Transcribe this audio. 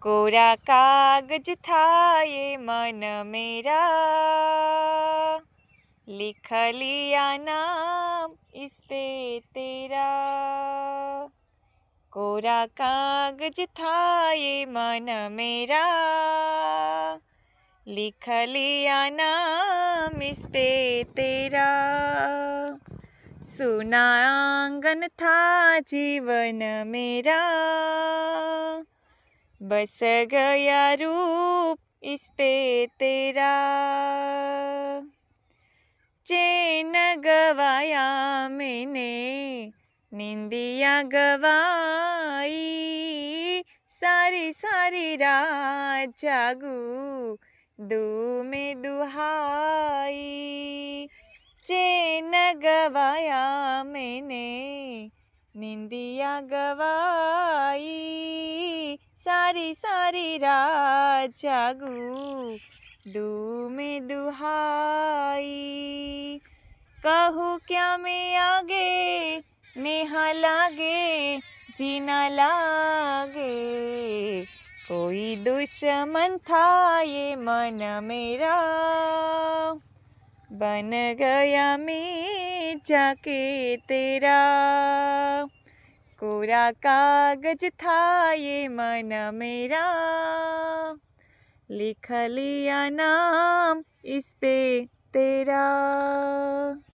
कोरा कागज था ये मन मेरा, लिख लिया नाम इस पे तेरा। कोरा कागज था ये मन मेरा, लिख लिया नाम इस पे तेरा। सुना आंगन था जीवन मेरा, बस गया रूप इस पे तेरा। चैन गवाया मैंने निंदिया गवाई, सारी सारी रात जागू दूँ में दुहाई। चैन गवाया मैंने निंदिया गवाई, सारी सारी रात जागू दूँ में दुहाई। कहूँ क्या मैं आगे नेहा लागे जीना लागे, कोई दुश्मन था ये मन मेरा, बन गया मैं जाके तेरा। कोरा कागज था ये मन मेरा, लिख लिया नाम इस पे तेरा।